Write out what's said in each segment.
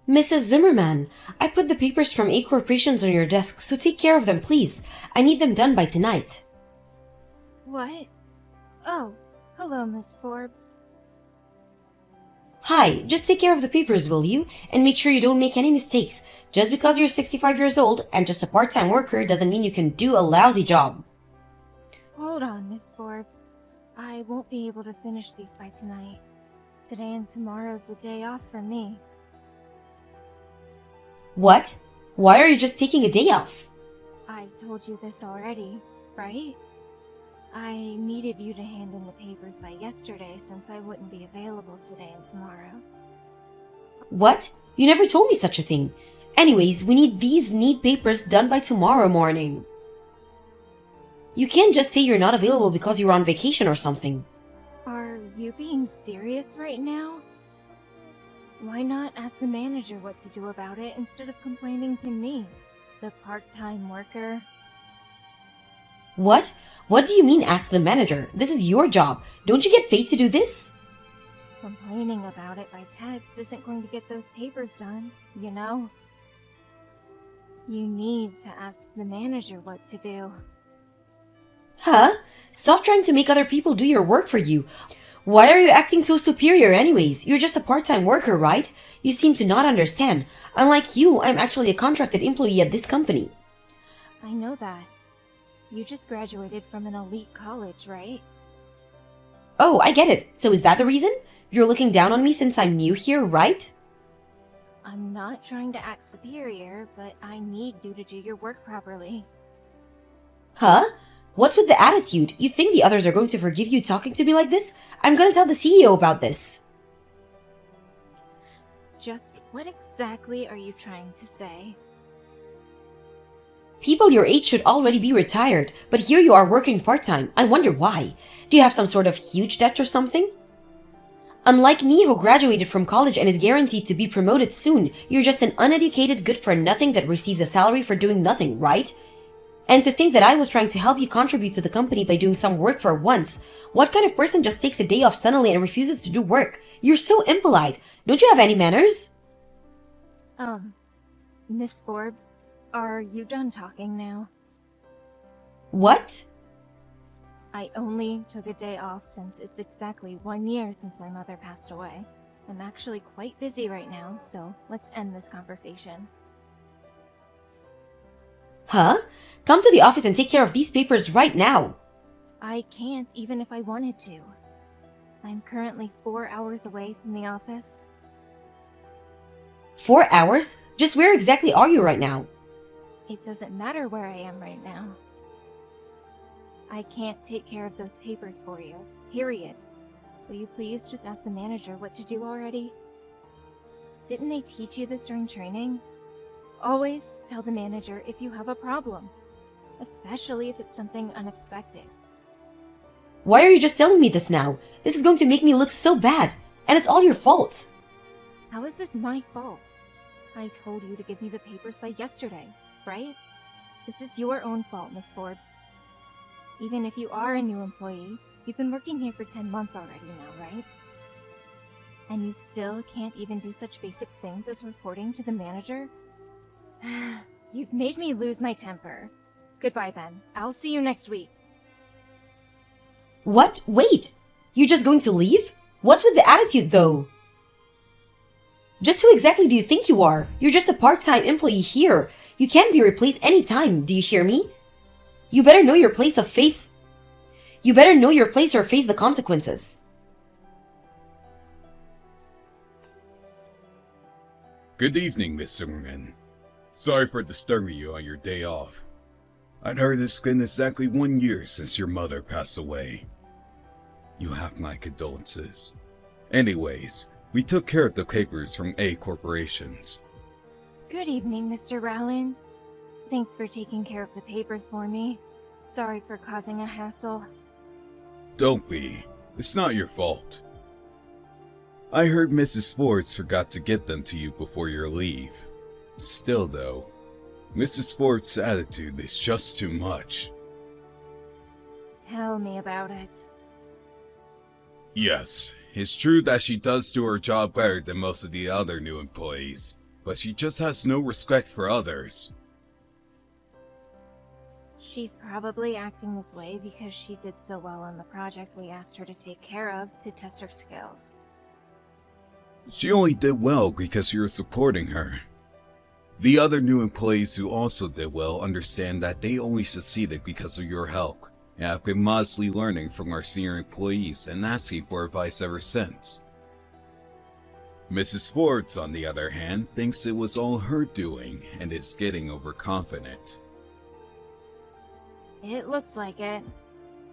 Mrs. Zimmerman, I put the papers from 8 corporations on your desk, so take care of them, please. I need them done by tonight. What? Oh, hello, Miss Forbes. Hi, just take care of the papers, will you? And make sure you don't make any mistakes. Just because you're 65 years old and just a part-time worker doesn't mean you can do a lousy job. Hold on, Miss Forbes. I won't be able to finish these by tonight. Today and tomorrow's the day off for me. What? Why are you just taking a day off? I told you this already, right? I needed you to hand in the papers by yesterday since I wouldn't be available today and tomorrow. What? You never told me such a thing. Anyways, we need these neat papers done by tomorrow morning. You can't just say you're not available because you're on vacation or something. Are you being serious right now? Why not ask the manager what to do about it instead of complaining to me, the part-time worker? What? What do you mean ask the manager? This is your job. Don't you get paid to do this? Complaining about it by text isn't going to get those papers done, you know? You need to ask the manager what to do. Huh? Stop trying to make other people do your work for you. Why are you acting so superior anyways? You're just a part-time worker, right? You seem to not understand. Unlike you, I'm actually a contracted employee at this company. I know that. You just graduated from an elite college, right? Oh, I get it. So is that the reason? You're looking down on me since I'm new here, right? I'm not trying to act superior, but I need you to do your work properly. Huh? What's with the attitude? You think the others are going to forgive you talking to me like this? I'm gonna tell the CEO about this. Just what exactly are you trying to say? People your age should already be retired, but here you are working part-time. I wonder why. Do you have some sort of huge debt or something? Unlike me, who graduated from college and is guaranteed to be promoted soon, you're just an uneducated good-for-nothing that receives a salary for doing nothing, right? And to think that I was trying to help you contribute to the company by doing some work for once. What kind of person just takes a day off suddenly and refuses to do work? You're so impolite. Don't you have any manners? Miss Forbes, are you done talking now? What? I only took a day off since it's exactly 1 year since my mother passed away. I'm actually quite busy right now, so let's end this conversation. Huh? Come to the office and take care of these papers right now. I can't even if I wanted to. I'm currently 4 hours away from the office. 4 hours? Just where exactly are you right now? It doesn't matter where I am right now. I can't take care of those papers for you, period. Will you please just ask the manager what to do already? Didn't they teach you this during training? Always tell the manager if you have a problem, especially if it's something unexpected. Why are you just telling me this now? This is going to make me look so bad, and it's all your fault. How is this my fault? I told you to give me the papers by yesterday, right? This is your own fault, Miss Forbes. Even if you are a new employee, you've been working here for 10 months already now, right? And you still can't even do such basic things as reporting to the manager? You've made me lose my temper. Goodbye then. I'll see you next week. What? Wait! You're just going to leave? What's with the attitude, though? Just who exactly do you think you are? You're just a part-time employee here. You can't be replaced anytime, do you hear me? You better know your place or face the consequences. Good evening, Miss Zimmerman. Sorry for disturbing you on your day off. I'd heard it's been exactly 1 year since your mother passed away. You have my condolences. Anyways, we took care of the papers from A corporations. Good evening, Mr. Rowland. Thanks for taking care of the papers for me. Sorry for causing a hassle. Don't be. It's not your fault. I heard Mrs. Forbes forgot to get them to you before your leave. Still though, Mrs. Forbes' attitude is just too much. Tell me about it. Yes, it's true that she does do her job better than most of the other new employees, but she just has no respect for others. She's probably acting this way because she did so well on the project we asked her to take care of to test her skills. She only did well because you're supporting her. The other new employees who also did well understand that they only succeeded because of your help, and have been modestly learning from our senior employees and asking for advice ever since. Mrs. Forbes, on the other hand, thinks it was all her doing and is getting overconfident. It looks like it.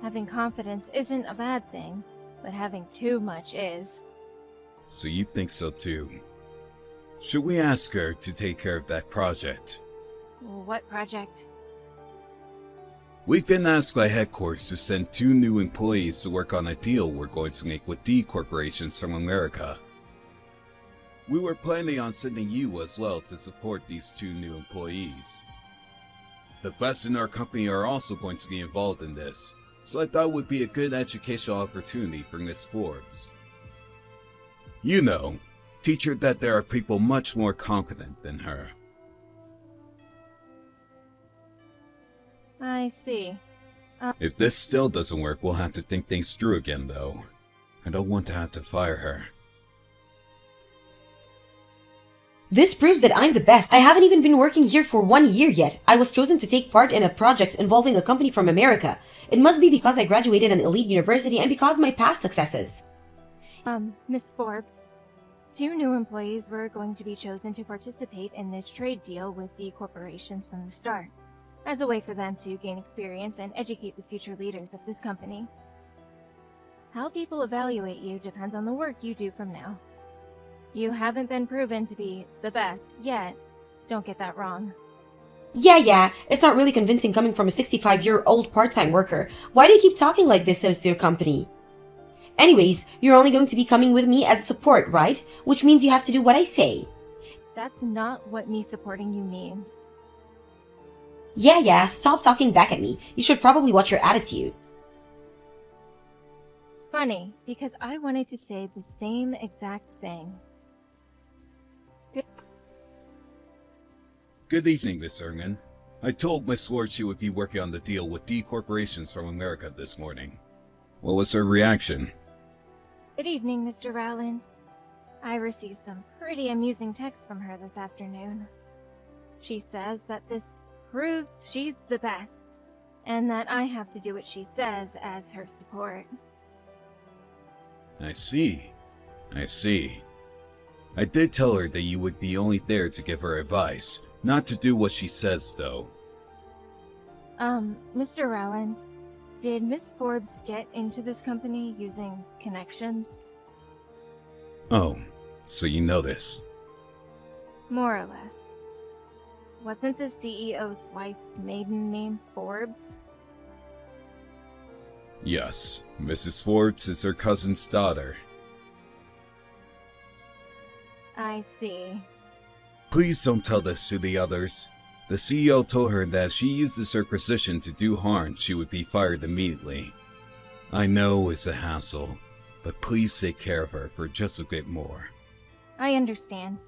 Having confidence isn't a bad thing, but having too much is. So you think so too. Should we ask her to take care of that project? What project? We've been asked by headquarters to send 2 new employees to work on a deal we're going to make with D Corporations from America. We were planning on sending you as well to support these 2 new employees. The best in our company are also going to be involved in this, so I thought it would be a good educational opportunity for Miss Forbes. You know, teach her that there are people much more competent than her. I see. If this still doesn't work, we'll have to think things through again though. I don't want to have to fire her. This proves that I'm the best. I haven't even been working here for 1 year yet. I was chosen to take part in a project involving a company from America. It must be because I graduated an elite university and because of my past successes. Miss Forbes, 2 new employees were going to be chosen to participate in this trade deal with the corporations from the start, as a way for them to gain experience and educate the future leaders of this company. How people evaluate you depends on the work you do from now. You haven't been proven to be the best yet. Don't get that wrong. Yeah, it's not really convincing coming from a 65-year-old part-time worker. Why do you keep talking like this to your company? Anyways, you're only going to be coming with me as support, right? Which means you have to do what I say. That's not what me supporting you means. Yeah, stop talking back at me. You should probably watch your attitude. Funny, because I wanted to say the same exact thing. Good evening, Miss Erngin. I told Miss Ward she would be working on the deal with D Corporations from America this morning. What was her reaction? Good evening, Mr. Rowland. I received some pretty amusing texts from her this afternoon. She says that this proves she's the best, and that I have to do what she says as her support. I see. I did tell her that you would be only there to give her advice, not to do what she says, though. Mr. Rowland, did Miss Forbes get into this company using connections? Oh, so you know this. More or less. Wasn't the CEO's wife's maiden name Forbes? Yes, Mrs. Forbes is her cousin's daughter. I see. Please don't tell this to the others. The CEO told her that if she uses her position to do harm, she would be fired immediately. I know it's a hassle, but please take care of her for just a bit more. I understand.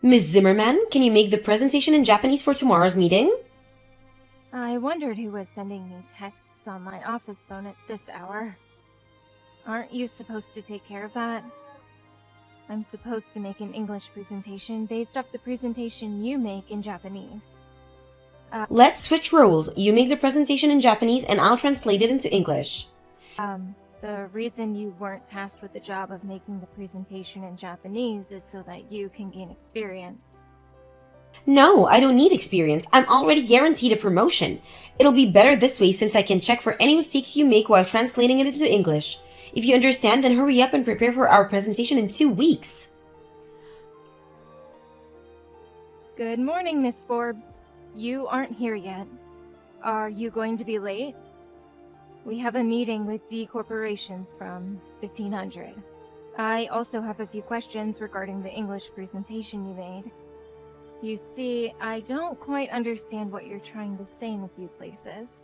Ms. Zimmerman, can you make the presentation in Japanese for tomorrow's meeting? I wondered who was sending me texts on my office phone at this hour. Aren't you supposed to take care of that? I'm supposed to make an English presentation based off the presentation you make in Japanese. Let's switch roles. You make the presentation in Japanese and I'll translate it into English. The reason you weren't tasked with the job of making the presentation in Japanese is so that you can gain experience. No, I don't need experience. I'm already guaranteed a promotion. It'll be better this way since I can check for any mistakes you make while translating it into English. If you understand, then hurry up and prepare for our presentation in 2 weeks. Good morning, Miss Forbes. You aren't here yet. Are you going to be late? We have a meeting with D Corporations from 1500. I also have a few questions regarding the English presentation you made. You see, I don't quite understand what you're trying to say in a few places.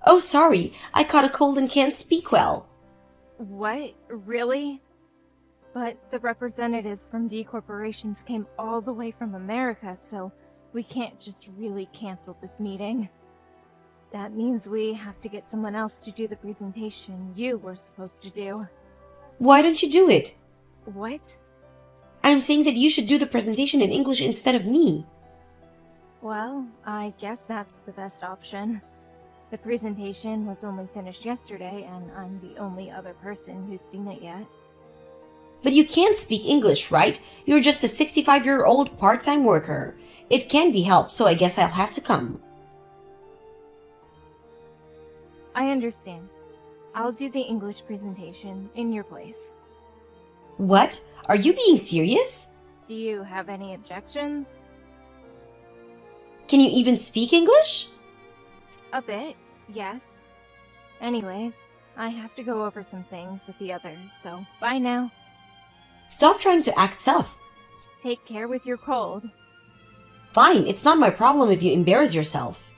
Oh, sorry. I caught a cold and can't speak well. What? Really? But the representatives from D corporations came all the way from America, so we can't just really cancel this meeting. That means we have to get someone else to do the presentation you were supposed to do. Why don't you do it? What? I'm saying that you should do the presentation in English instead of me. Well, I guess that's the best option. The presentation was only finished yesterday, and I'm the only other person who's seen it yet. But you can't speak English, right? You're just a 65-year-old part-time worker. It can be helped, so I guess I'll have to come. I understand. I'll do the English presentation in your place. What? Are you being serious? Do you have any objections? Can you even speak English? A bit, yes. Anyways, I have to go over some things with the others, so bye now. Stop trying to act tough. Take care with your cold. Fine, it's not my problem if you embarrass yourself.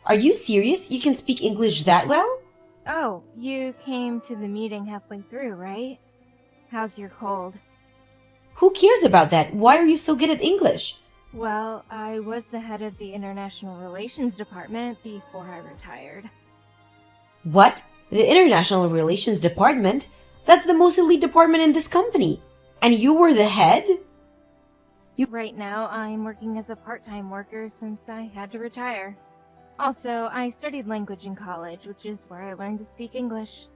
Are you serious? You can speak English that well? Oh, you came to the meeting halfway through, right? How's your cold? Who cares about that? Why are you so good at English? Well, I was the head of the International Relations Department before I retired. What? The International Relations Department? That's the most elite department in this company. And you were the head? Right now, I'm working as a part-time worker since I had to retire. Also, I studied language in college, which is where I learned to speak English.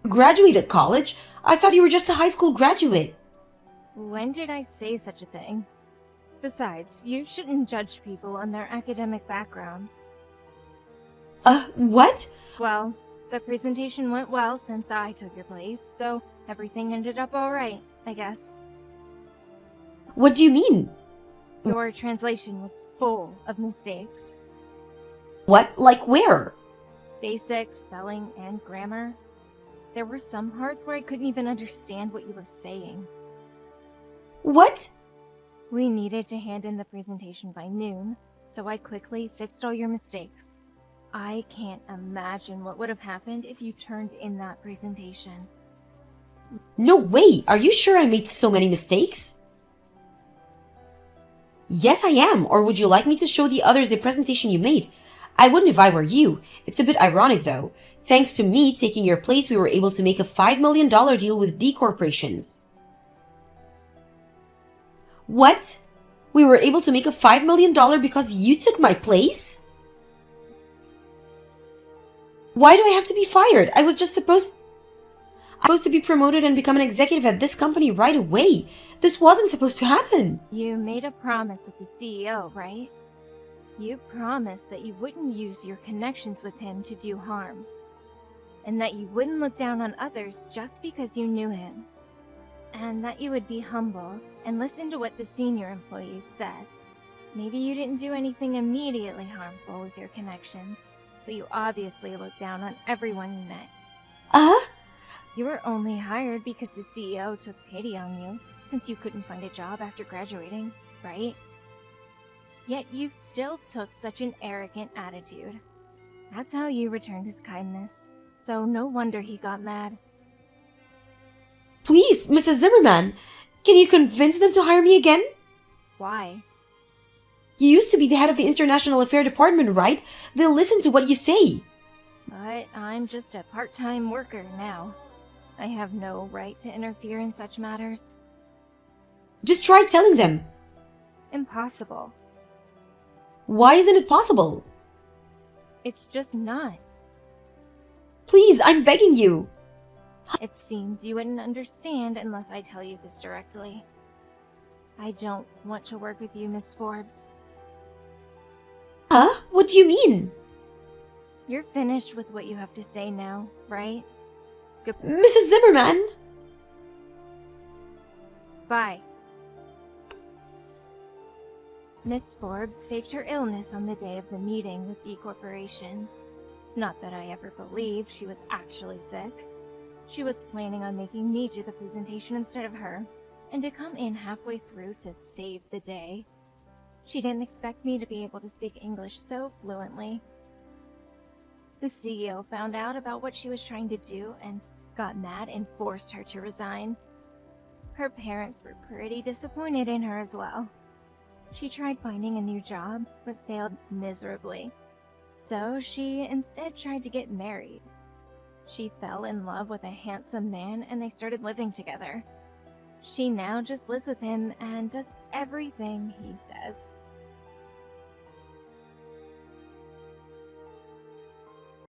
Graduated college? I thought you were just a high school graduate. When did I say such a thing? Besides, you shouldn't judge people on their academic backgrounds. What? Well, the presentation went well since I took your place, so everything ended up alright, I guess. What do you mean? Your translation was full of mistakes. What? Like where? Basic, spelling, and grammar. There were some parts where I couldn't even understand what you were saying. What? We needed to hand in the presentation by noon, so I quickly fixed all your mistakes. I can't imagine what would have happened if you turned in that presentation. No way! Are you sure I made so many mistakes? Yes, I am. Or would you like me to show the others the presentation you made? I wouldn't if I were you. It's a bit ironic though. Thanks to me taking your place, we were able to make a $5 million deal with D corporations. What? We were able to make a $5 million because you took my place? Why do I have to be fired? I was just supposed to be promoted and become an executive at this company right away. This wasn't supposed to happen. You made a promise with the CEO, right? You promised that you wouldn't use your connections with him to do harm. And that you wouldn't look down on others just because you knew him. And that you would be humble and listen to what the senior employees said. Maybe you didn't do anything immediately harmful with your connections, but you obviously looked down on everyone you met. You were only hired because the CEO took pity on you, since you couldn't find a job after graduating, right? Yet you still took such an arrogant attitude. That's how you returned his kindness, so no wonder he got mad. Please, Mrs. Zimmerman, can you convince them to hire me again? Why? You used to be the head of the International Affairs Department, right? They'll listen to what you say. But I'm just a part-time worker now. I have no right to interfere in such matters. Just try telling them. Impossible. Why isn't it possible? It's just not. Please, I'm begging you. It seems you wouldn't understand unless I tell you this directly. I don't want to work with you, Miss Forbes. Huh? What do you mean? You're finished with what you have to say now, right? Mrs. Zimmerman? Bye. Miss Forbes faked her illness on the day of the meeting with D corporations. Not that I ever believed she was actually sick. She was planning on making me do the presentation instead of her, and to come in halfway through to save the day. She didn't expect me to be able to speak English so fluently. The CEO found out about what she was trying to do and got mad and forced her to resign. Her parents were pretty disappointed in her as well. She tried finding a new job, but failed miserably. So she instead tried to get married. She fell in love with a handsome man and they started living together. She now just lives with him and does everything he says.